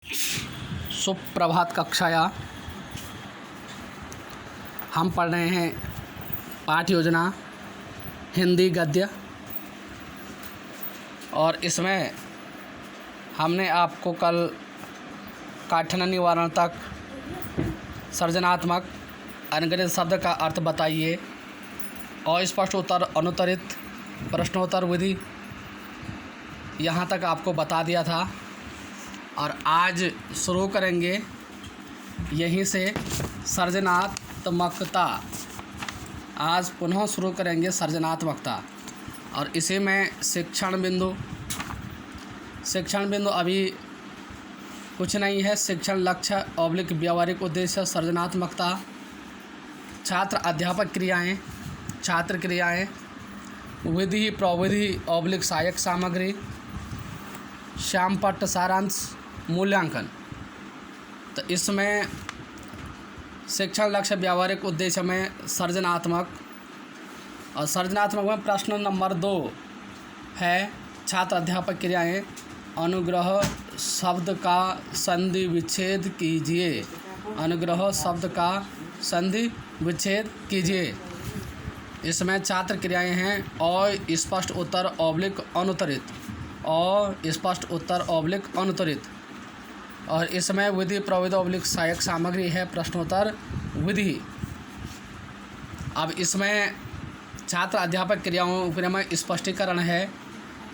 सुप्रभात कक्षाया। हम पढ़ रहे हैं पाठ योजना हिंदी गद्य, और इसमें हमने आपको कल काठिन्य निवारण तक सृजनात्मक अंग्रेजी शब्द का अर्थ बताइए और स्पष्ट उत्तर अनुत्तरित प्रश्नोत्तर विधि यहाँ तक आपको बता दिया था। और आज शुरू करेंगे यहीं से सृजनात्मकता। आज पुनः शुरू करेंगे सृजनात्मकता, और इसी में शिक्षण बिंदु अभी कुछ नहीं है। शिक्षण लक्ष्य ऑब्लिक व्यावहारिक उद्देश्य सृजनात्मकता, छात्र अध्यापक क्रियाएं, छात्र क्रियाएं, विधि प्रविधि ऑब्लिक सहायक सामग्री, श्यामपट्ट सारांश, मूल्यांकन। तो इसमें शिक्षण लक्ष्य व्यावहारिक उद्देश्य में सृजनात्मक, और सृजनात्मक में प्रश्न नंबर 2 है छात्र अध्यापक क्रियाएं। अनुग्रह शब्द का संधि विच्छेद कीजिए। अनुग्रह शब्द का संधि विच्छेद कीजिए। इसमें छात्र क्रियाएं हैं और स्पष्ट उत्तर ऑब्लिक अनुत्तरित, और स्पष्ट उत्तर ऑब्लिक अनुत्तरित। और इसमें विधि प्रविधि ऑब्लिक सहायक सामग्री है प्रश्नोत्तर विधि। अब इसमें छात्र अध्यापक क्रियाओं में स्पष्टीकरण है।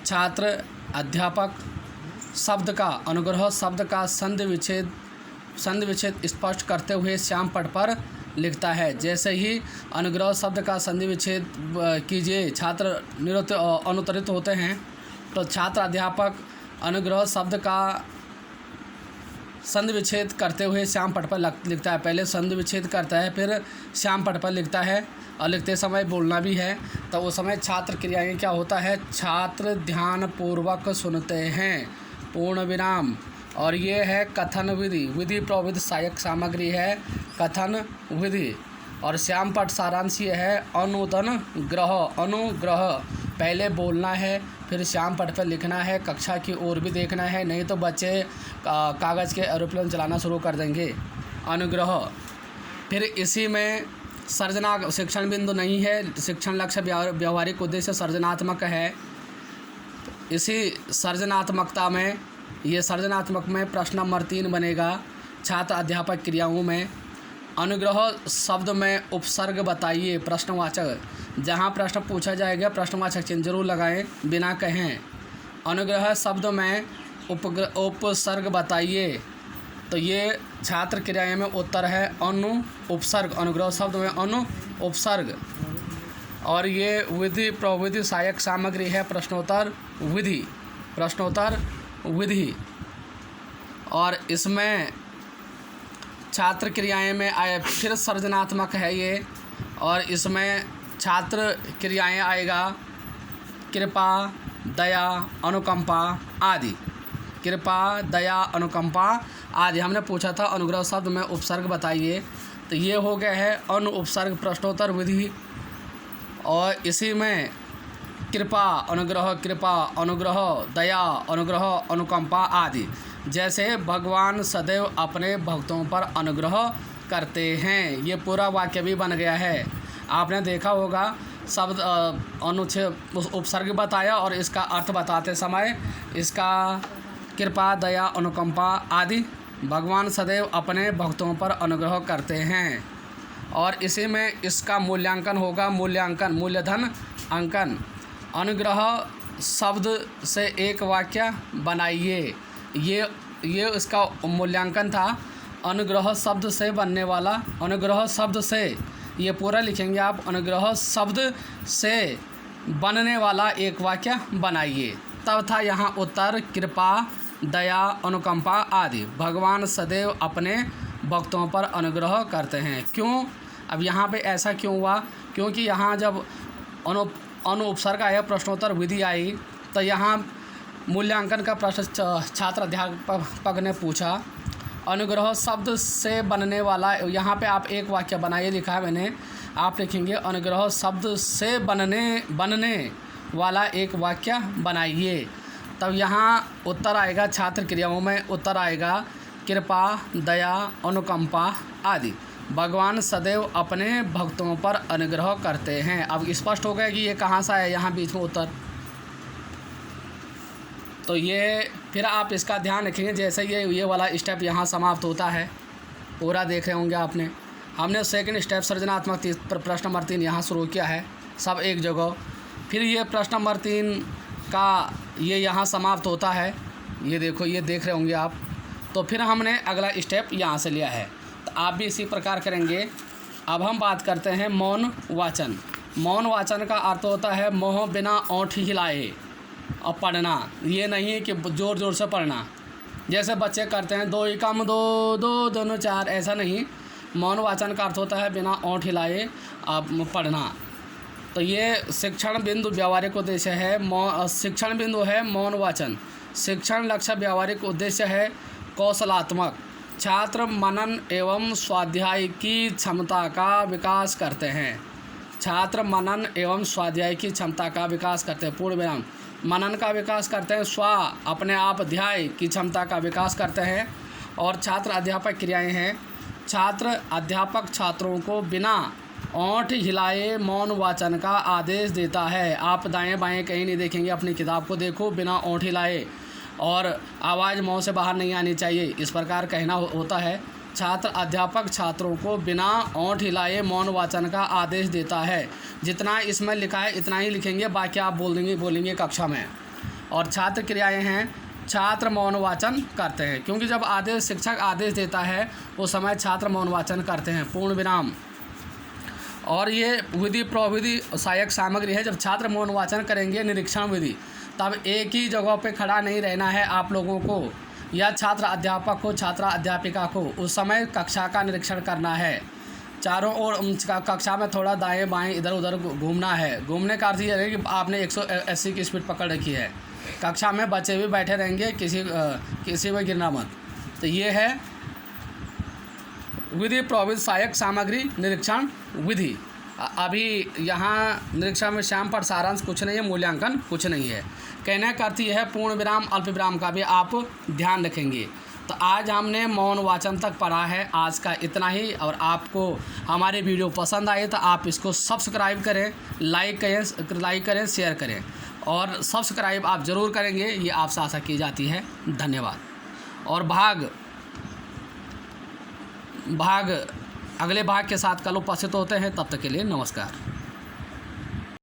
छात्र अध्यापक शब्द का, अनुग्रह शब्द का संधि विच्छेद स्पष्ट करते हुए श्याम पट पर लिखता है। जैसे ही अनुग्रह शब्द का संधि विच्छेद कीजिए छात्र अनुत्तरित होते हैं, तो छात्र अध्यापक अनुग्रह शब्द का संधि विच्छेद करते हुए श्याम पट पर लिखता है। पहले संधि विच्छेद करता है, फिर श्याम पट पर लिखता है, और लिखते समय बोलना भी है। तो उस समय छात्र क्रियाएं क्या होता है? छात्र ध्यानपूर्वक सुनते हैं, पूर्ण विराम। और ये है कथन विधि। विधि प्रविधि सहायक सामग्री है कथन विधि। और श्याम पट सारांश ये है अनुग्रह। पहले बोलना है, फिर श्याम पट पर लिखना है, कक्षा की ओर भी देखना है, नहीं तो बच्चे कागज़ के एरोप्लेन चलाना शुरू कर देंगे। अनुग्रह। फिर इसी में शिक्षण बिंदु नहीं है, शिक्षण लक्ष्य व्यावहारिक उद्देश्य सृजनात्मक है। इसी सृजनात्मकता में, ये सृजनात्मक में प्रश्न नंबर 3 बनेगा छात्र अध्यापक क्रियाओं में। अनुग्रह शब्द में उपसर्ग बताइए प्रश्नवाचक। जहाँ प्रश्न पूछा जाएगा प्रश्नवाचक चिन्ह जरूर लगाएं, बिना कहें। अनुग्रह शब्द में उपसर्ग बताइए। तो ये छात्र क्रियाएं में उत्तर है अनु उपसर्ग। अनुग्रह शब्द में अनु उपसर्ग। और ये विधि प्रविधि सहायक सामग्री है प्रश्नोत्तर विधि। और इसमें छात्र क्रियाएं में आए, फिर सृजनात्मक है ये। और इसमें छात्र क्रियाएं आएगा कृपा, दया, अनुकंपा आदि। कृपा, दया, अनुकंपा आदि। हमने पूछा था अनुग्रह शब्द में उपसर्ग बताइए, तो ये हो गया है अनु उपसर्ग प्रश्नोत्तर विधि। और इसी में कृपा, अनुग्रह, दया, अनुग्रह, अनुकंपा आदि। जैसे भगवान सदैव अपने भक्तों पर अनुग्रह करते हैं, ये पूरा वाक्य भी बन गया है। आपने देखा होगा शब्द अनुच्छेद उपसर्ग बताया, और इसका अर्थ बताते समय इसका कृपा, दया, अनुकंपा आदि। भगवान सदैव अपने भक्तों पर अनुग्रह करते हैं। और इसी में इसका मूल्यांकन होगा, मूल्यधन अंकन। अनुग्रह शब्द से एक वाक्य बनाइए। ये इसका मूल्यांकन था। अनुग्रह शब्द से बनने वाला, अनुग्रह शब्द से, ये पूरा लिखेंगे आप, अनुग्रह शब्द से बनने वाला एक वाक्य बनाइए। तब था यहाँ उत्तर कृपा, दया, अनुकंपा आदि। भगवान सदैव अपने भक्तों पर अनुग्रह करते हैं। क्यों? अब यहाँ पे ऐसा क्यों हुआ? क्योंकि यहाँ जब अनु उपसर्ग आया, प्रश्नोत्तर विधि आई, तो यहाँ मूल्यांकन का प्रश्न छात्र अध्यापक ने पूछा। अनुग्रह शब्द से बनने वाला, यहाँ पे आप एक वाक्य बनाइए, लिखा है मैंने, आप लिखेंगे अनुग्रह शब्द से बनने वाला एक वाक्य बनाइए। तब यहाँ उत्तर आएगा, छात्र क्रियाओं में उत्तर आएगा कृपा, दया, अनुकंपा आदि। भगवान सदैव अपने भक्तों पर अनुग्रह करते हैं। अब स्पष्ट हो गया कि ये कहाँ सा है, यहाँ बीच में उत्तर। तो ये फिर आप इसका ध्यान रखेंगे, जैसे ये वाला स्टेप यहाँ समाप्त होता है, पूरा देख रहे होंगे आपने। हमने सेकंड स्टेप सृजनात्मक प्रश्न नंबर 3 यहाँ शुरू किया है, सब एक जगह। फिर ये प्रश्न नंबर 3 का ये यहाँ समाप्त होता है, ये देखो, ये देख रहे होंगे आप। तो फिर हमने अगला स्टेप यहाँ से लिया है, तो आप भी इसी प्रकार करेंगे। अब हम बात करते हैं मौन वाचन। मौन वाचन का अर्थ होता है मुँह बिना ओंठ हिलाए और पढ़ना। ये नहीं है कि ज़ोर ज़ोर से पढ़ना, जैसे बच्चे करते हैं 2 एकम 2 2 दोनों 4, ऐसा नहीं। मौन वाचन का अर्थ होता है बिना ओंठ हिलाए अब पढ़ना। तो ये शिक्षण बिंदु व्यावहारिक उद्देश्य है। शिक्षण बिंदु है मौन वाचन। शिक्षण लक्ष्य व्यावहारिक उद्देश्य है कौशलात्मक। छात्र मनन एवं स्वाध्याय की क्षमता का विकास करते हैं। छात्र मनन एवं स्वाध्याय की क्षमता का विकास करते हैं। पूर्ण विराम। मनन का विकास करते हैं, स्व अपने आप अध्याय की क्षमता का विकास करते हैं। और छात्र अध्यापक क्रियाएं हैं। छात्र अध्यापक छात्रों को बिना ओंठ हिलाए मौन वाचन का आदेश देता है। आप दाएं बाएं कहीं नहीं देखेंगे, अपनी किताब को देखो, बिना ओंठ हिलाए, और आवाज़ मुँह से बाहर नहीं आनी चाहिए, इस प्रकार कहना होता है। छात्र अध्यापक छात्रों को बिना ओंठ हिलाए मौन वाचन का आदेश देता है। जितना इसमें लिखा है इतना ही लिखेंगे, बाकी आप बोलेंगे कक्षा में। और छात्र क्रियाएं हैं, छात्र मौन वाचन करते हैं, क्योंकि जब शिक्षक आदेश देता है उस समय छात्र मौन वाचन करते हैं। पूर्ण विराम। और ये विधि प्रविधि सहायक सामग्री है। जब छात्र मौन वाचन करेंगे, निरीक्षण विधि, तब एक ही जगह पे खड़ा नहीं रहना है आप लोगों को, या छात्र अध्यापक को, छात्रा अध्यापिका को उस समय कक्षा का निरीक्षण करना है। चारों ओर कक्षा में थोड़ा दाएं बाएं इधर उधर घूमना है। घूमने का अर्थ ये है कि आपने 180 की स्पीड पकड़ रखी है। कक्षा में बच्चे भी बैठे रहेंगे, किसी में गिरना मत। तो ये है विधि प्रविधि सहायक सामग्री निरीक्षण विधि। अभी यहाँ निरीक्षण में श्याम पर सारांश कुछ नहीं है, मूल्यांकन कुछ नहीं है। कहने का अर्थ यह है पूर्ण विराम अल्प विराम का भी आप ध्यान रखेंगे। तो आज हमने मौन वाचन तक पढ़ा है, आज का इतना ही। और आपको हमारे वीडियो पसंद आए तो आप इसको सब्सक्राइब करें, लाइक करें, शेयर करें, और सब्सक्राइब आप ज़रूर करेंगे, ये आपसे आशा की जाती है। धन्यवाद। और अगले भाग के साथ कल उपस्थित होते हैं, तब तक के लिए नमस्कार।